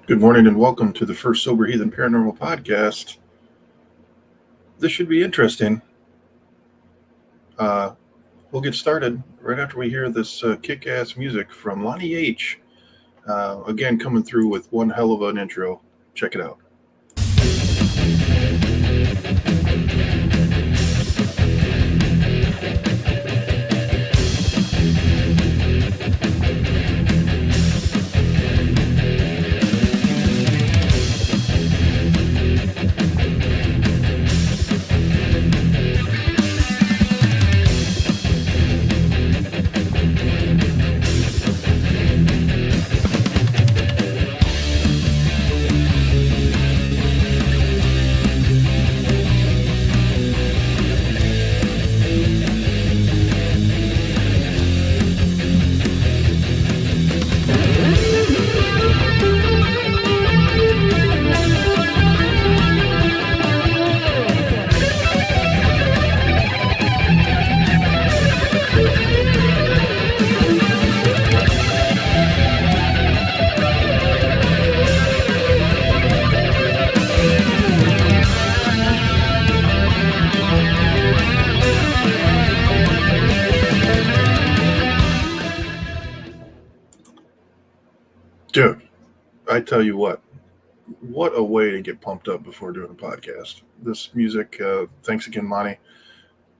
Good morning and welcome to the first Sober Heathen Paranormal podcast. This should be interesting. Uh, we'll get started right after we hear this kick ass music from Lonnie H. Again, coming through with one hell of an intro. Check it out. Dude, I tell you what a way to get pumped up before doing a podcast. This music, thanks again, Lonnie.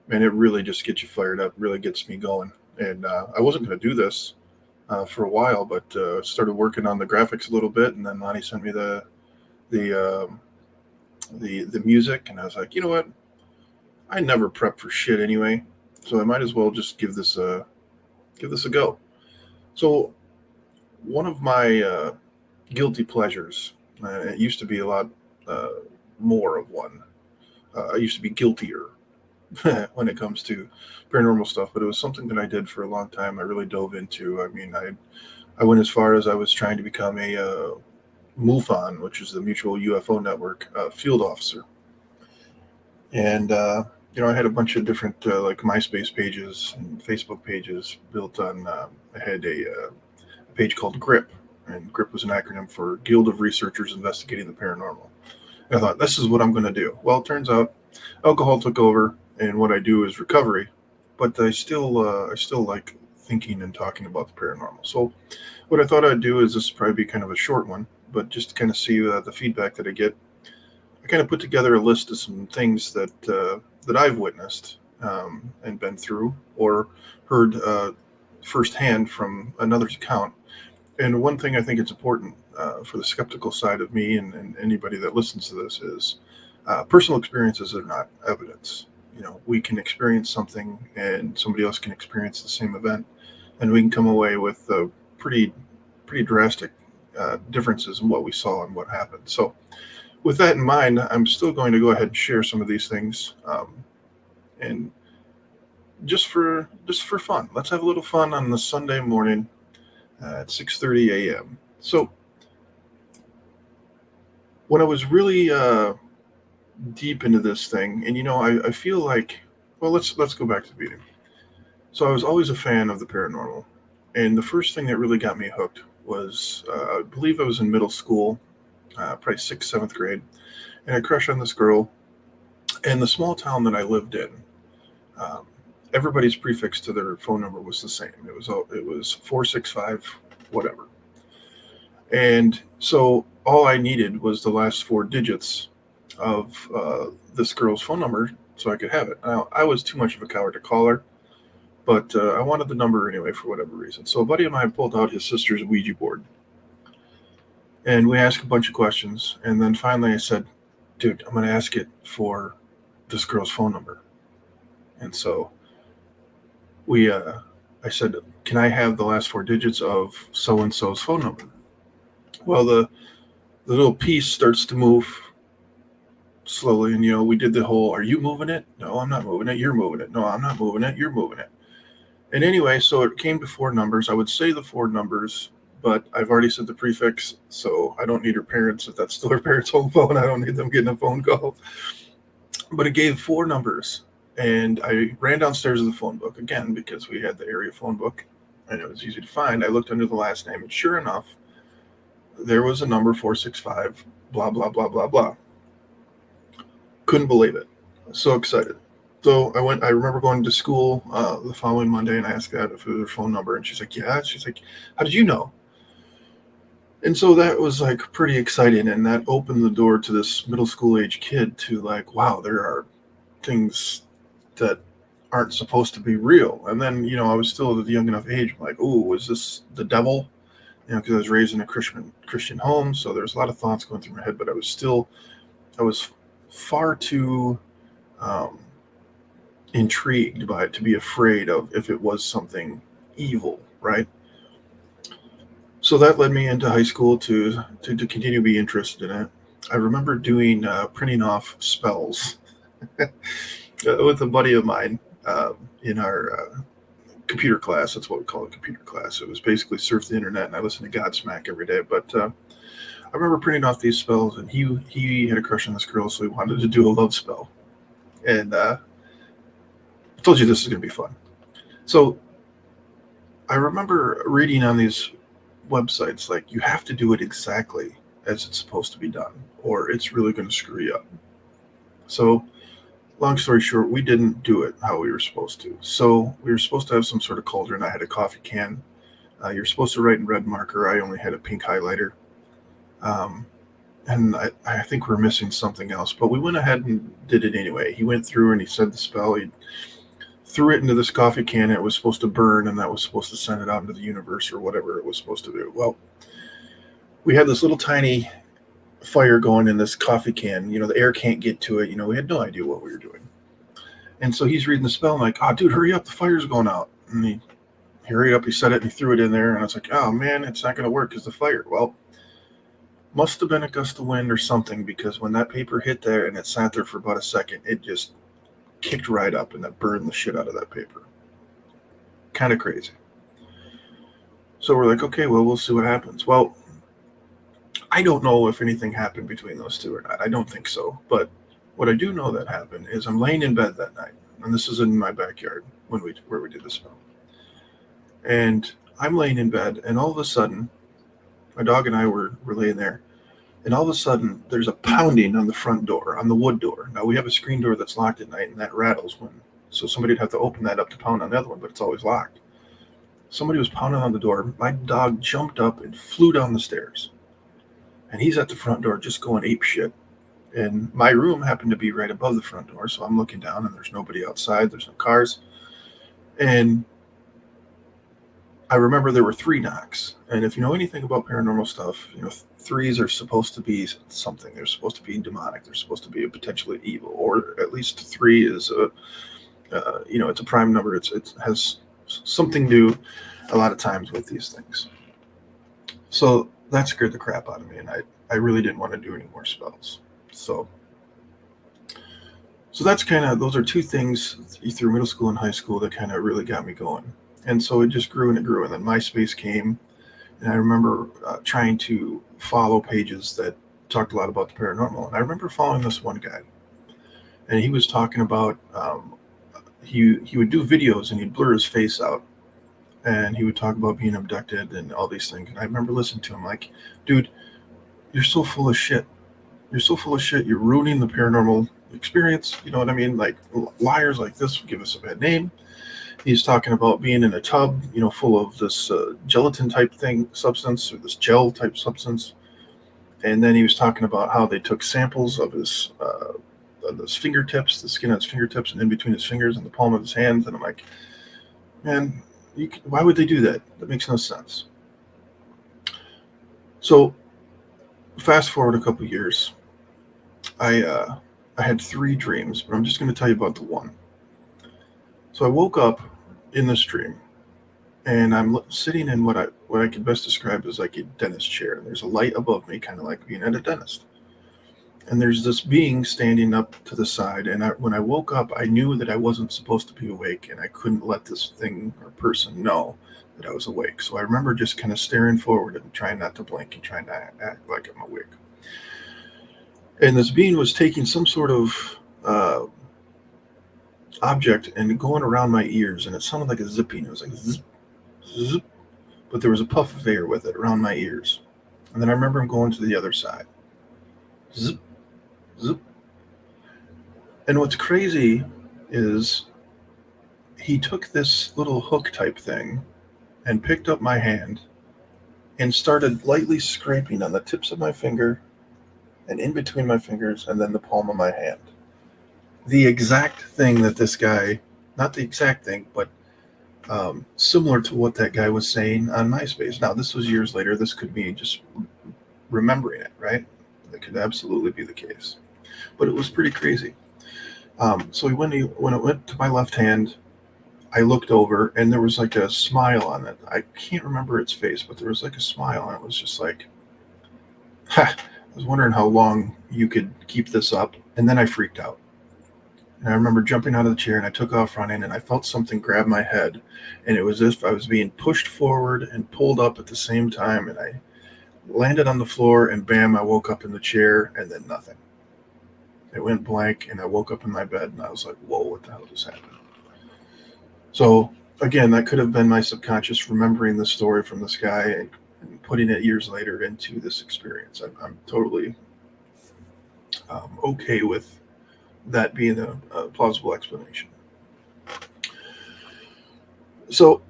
Man, it really just gets you fired up, really gets me going. And I wasn't going to do this for a while, but started working on the graphics a little bit, and then Lonnie sent me the the music, and I was like, you know what? I never prep for shit anyway, so I might as well just give this a go. So one of my guilty pleasures, it used to be a lot uh, more of one. I used to be guiltier when it comes to paranormal stuff, but it was something that I did for a long time. I really dove into. I mean, I went as far as I was trying to become a MUFON, which is the Mutual UFO Network field officer. And I had a bunch of different like MySpace pages and Facebook pages built on. I had a page called GRIP, and GRIP was an acronym for Guild of Researchers Investigating the Paranormal. And I thought, this is what I'm going to do. Well, it turns out alcohol took over, and what I do is recovery, but I still like thinking and talking about the paranormal. So what I thought I'd do is this would probably be kind of a short one, but just to kind of see the feedback that I get. I kind of put together a list of some things that I've witnessed and been through or heard firsthand from another's account. And one thing I think it's important for the skeptical side of me and anybody that listens to this is personal experiences are not evidence. You know, we can experience something and somebody else can experience the same event, and we can come away with pretty pretty drastic differences in what we saw and what happened. So with that in mind, I'm still going to go ahead and share some of these things, and just for fun, let's have a little fun on the Sunday morning at 6:30 a.m. So when I was really deep into this thing, and I feel like, well, let's go back to the beginning. So I was always a fan of the paranormal, and the first thing that really got me hooked was I believe I was in middle school, probably sixth, seventh grade, and I crushed on this girl. And the small town that I lived in, um, everybody's prefix to their phone number was the same. It was 465 whatever. And so all I needed was the last four digits of this girl's phone number so I could have it. Now, I was too much of a coward to call her, but I wanted the number anyway for whatever reason. So a buddy of mine pulled out his sister's Ouija board, and we asked a bunch of questions. And then finally I said, dude, I'm going to ask it for this girl's phone number. And so I said, can I have the last four digits of so and so's phone number? Well, the little piece starts to move slowly, and we did the whole, are you moving it? No, I'm not moving it. You're moving it. No, I'm not moving it. You're moving it. And anyway, so it came to four numbers. I would say the four numbers, but I've already said the prefix, so I don't need her parents. If that's still her parents' home phone, I don't need them getting a phone call. But it gave four numbers, and I ran downstairs to the phone book again because we had the area phone book, and it was easy to find. I looked under the last name, and sure enough, there was a number 465, blah, blah, blah, blah, blah. Couldn't believe it. So excited. So I remember going to school the following Monday, and I asked that if it was her phone number, and she's like, yeah. She's like, how did you know? And so that was like pretty exciting, and that opened the door to this middle school age kid to like, wow, there are things that aren't supposed to be real. And then, I was still at a young enough age, like, oh, was this the devil? Because I was raised in a Christian home, so there's a lot of thoughts going through my head, but I was far too um, intrigued by it to be afraid of if it was something evil, right? So that led me into high school to continue to be interested in it. I remember doing printing off spells with a buddy of mine in our computer class. That's what we call it, computer class. It was basically surf the internet, and I listened to Godsmack every day. But I remember printing off these spells, and he had a crush on this girl, so he wanted to do a love spell. And I told you this is going to be fun. So I remember reading on these websites, like, you have to do it exactly as it's supposed to be done, or it's really going to screw you up. So long story short, we didn't do it how we were supposed to. So we were supposed to have some sort of cauldron. I had a coffee can. You're supposed to write in red marker. I only had a pink highlighter. And I think we're missing something else, but we went ahead and did it anyway. He went through and he said the spell. He threw it into this coffee can. It was supposed to burn, and that was supposed to send it out into the universe or whatever it was supposed to do. Well, we had this little tiny fire going in this coffee can. The air can't get to it. We had no idea what we were doing. And so he's reading the spell. I'm like, oh, dude, hurry up. The fire's going out. And he hurried up. He said it and he threw it in there. And I was like, oh, man, it's not going to work because the fire. Well, must have been a gust of wind or something, because when that paper hit there and it sat there for about a second, it just kicked right up and that burned the shit out of that paper. Kind of crazy. So we're like, okay, well, we'll see what happens. Well, I don't know if anything happened between those two or not. I don't think so. But what I do know that happened is I'm laying in bed that night, and this is in my backyard where we did this spell. And I'm laying in bed, and all of a sudden, my dog and I were laying there, and all of a sudden, there's a pounding on the front door, on the wood door. Now, we have a screen door that's locked at night, and that rattles so somebody'd have to open that up to pound on the other one, but it's always locked. Somebody was pounding on the door. My dog jumped up and flew down the stairs. And he's at the front door just going ape shit. And my room happened to be right above the front door, so I'm looking down, and there's nobody outside. There's no cars. And I remember there were 3 knocks. And if you know anything about paranormal stuff, 3s are supposed to be something. They're supposed to be demonic. They're supposed to be potentially evil. Or at least 3 is it's a prime number. It has something to do a lot of times with these things. So that scared the crap out of me, and I really didn't want to do any more spells. So that's those are 2 things through middle school and high school that kind of really got me going. And so it just grew and it grew. And then MySpace came, and I remember trying to follow pages that talked a lot about the paranormal. And I remember following this one guy, and he was talking about he would do videos and he'd blur his face out, and he would talk about being abducted and all these things. And I remember listening to him like, dude, you're so full of shit. You're so full of shit. You're ruining the paranormal experience. You know what I mean? Like, liars like this give us a bad name. He's talking about being in a tub, full of this gelatin type substance, or this gel type substance. And then he was talking about how they took samples of his fingertips, the skin on his fingertips, and in between his fingers and the palm of his hands. And I'm like, man, why would they do that? That makes no sense. So fast forward a couple years, I had 3 dreams, but I'm just going to tell you about the one. So I woke up in this dream, and I'm sitting in what I could best describe as like a dentist chair. And there's a light above me, kind of like being at a dentist. And there's this being standing up to the side. And when I woke up, I knew that I wasn't supposed to be awake, and I couldn't let this thing or person know that I was awake. So I remember just kind of staring forward and trying not to blink and trying to act like I'm awake. And this being was taking some sort of object and going around my ears, and it sounded like a zipping. It was like zip, zip, but there was a puff of air with it around my ears. And then I remember him going to the other side. Zip, zip. And what's crazy is he took this little hook type thing and picked up my hand and started lightly scraping on the tips of my finger and in between my fingers and then the palm of my hand. The exact thing that this guy, not the exact thing, but similar to what that guy was saying on MySpace. Now, this was years later. This could be just remembering it, right? That could absolutely be the case. But it was pretty crazy. So when it went to my left hand, I looked over and there was like a smile on it. I can't remember its face, but there was like a smile and it was just like, ha, I was wondering how long you could keep this up. And then I freaked out. And I remember jumping out of the chair and I took off running and I felt something grab my head. And it was as if I was being pushed forward and pulled up at the same time. And I landed on the floor and bam, I woke up in the chair and then nothing. It went blank and I woke up in my bed and I was like, whoa, what the hell just happened? So again, that could have been my subconscious remembering the story from this guy and putting it years later into this experience. I'm totally okay with that being a plausible explanation. So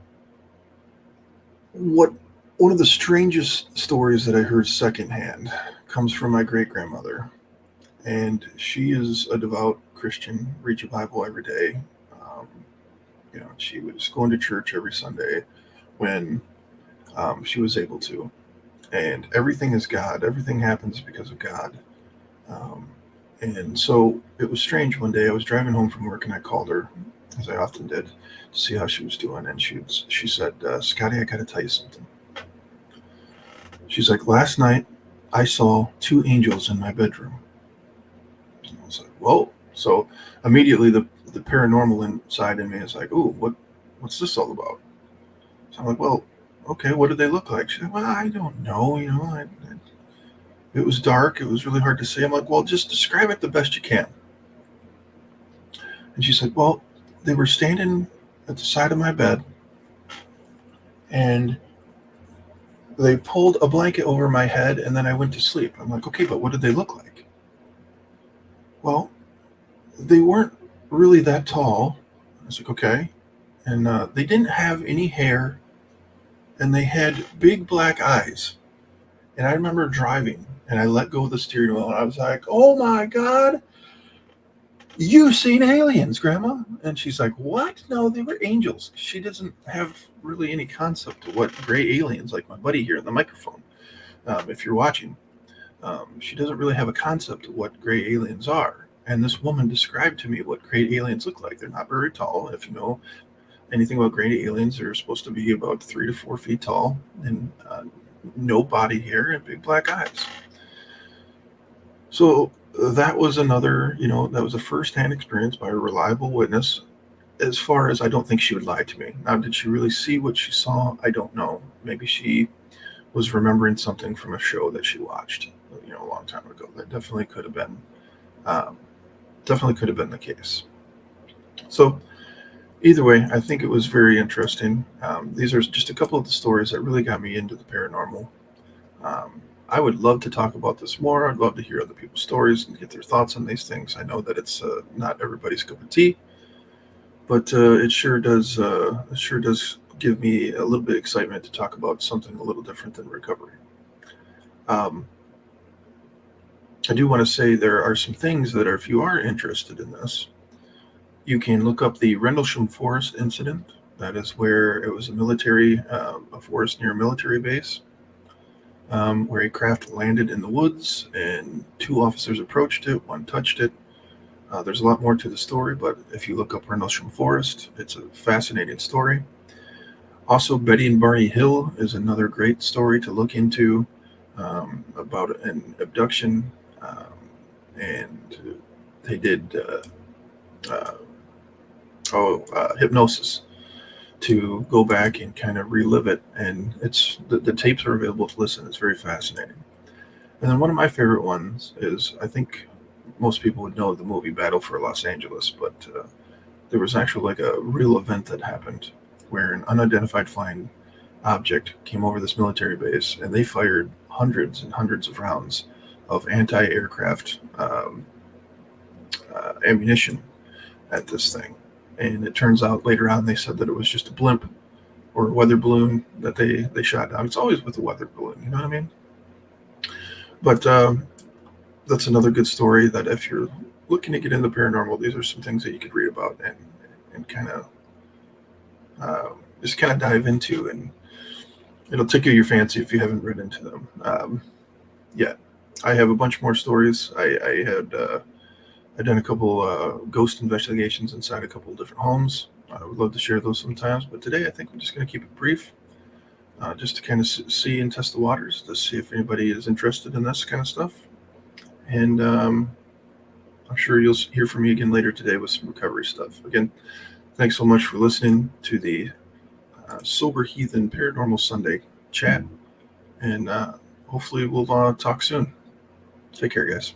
one of the strangest stories that I heard secondhand comes from my great grandmother, and she is a devout Christian, reads a Bible every day. She was going to church every Sunday when she was able to, and everything is God. Everything happens because of God. And so it was strange. One day I was driving home from work and I called her, as I often did, to see how she was doing. And she said, Scotty, I got to tell you something. She's like, last night I saw two angels in my bedroom. And I was like, whoa. So immediately the paranormal inside in me is like, ooh, what's this all about? So I'm like, well, okay, what did they look like? She's like, well, I don't know. It was dark. It was really hard to say. I'm like, well, just describe it the best you can. And she said, well, they were standing at the side of my bed and they pulled a blanket over my head and then I went to sleep. I'm like, okay, but what did they look like? Well, they weren't really that tall. I was like, okay. And they didn't have any hair and they had big black eyes. And I remember driving and I let go of the steering wheel and I was like, oh my God, you've seen aliens, Grandma. And she's like, what? No, they were angels. She doesn't have really any concept of what gray aliens, like my buddy here in the microphone, if you're watching, she doesn't really have a concept of what gray aliens are. And this woman described to me what gray aliens look like. They're not very tall. If you know anything about gray aliens, they're supposed to be about 3 to 4 feet tall and no body hair and big black eyes. So that was another, that was a first-hand experience by a reliable witness. As far as I don't think she would lie to me. Now, did she really see what she saw? I don't know. Maybe she was remembering something from a show that she watched, a long time ago. That definitely could have been the case. So either way, I think it was very interesting. These are just a couple of the stories that really got me into the paranormal. I would love to talk about this more. I'd love to hear other people's stories and get their thoughts on these things. I know that it's not everybody's cup of tea, but it sure does give me a little bit of excitement to talk about something a little different than recovery. I do want to say there are some things that if you are interested in this, you can look up the Rendlesham Forest incident. That is where it was a forest near a military base, where a craft landed in the woods and 2 officers approached it, 1 touched it. There's a lot more to the story, but if you look up Rendlesham Forest, it's a fascinating story. Also, Betty and Barney Hill is another great story to look into, about an abduction, and they did hypnosis to go back and kind of relive it, and it's the tapes are available to listen. It's very fascinating. And then one of my favorite ones is, I think most people would know the movie Battle for Los Angeles, but there was actually like a real event that happened where an unidentified flying object came over this military base, and they fired hundreds and hundreds of rounds of anti-aircraft ammunition at this thing. And it turns out later on they said that it was just a blimp or a weather balloon that they shot down. It's always with a weather balloon, you know what I mean? But that's another good story that if you're looking to get into paranormal, these are some things that you could read about and kind of just kind of dive into, and it'll tickle your fancy if you haven't read into them yet. I have a bunch more stories. I had I've done a couple ghost investigations inside a couple of different homes. I would love to share those sometimes, but today I think I'm just going to keep it brief, just to kind of see and test the waters to see if anybody is interested in this kind of stuff. And I'm sure you'll hear from me again later today with some recovery stuff. Again, thanks so much for listening to the Sober Heathen Paranormal Sunday chat, and hopefully we'll talk soon. Take care, guys.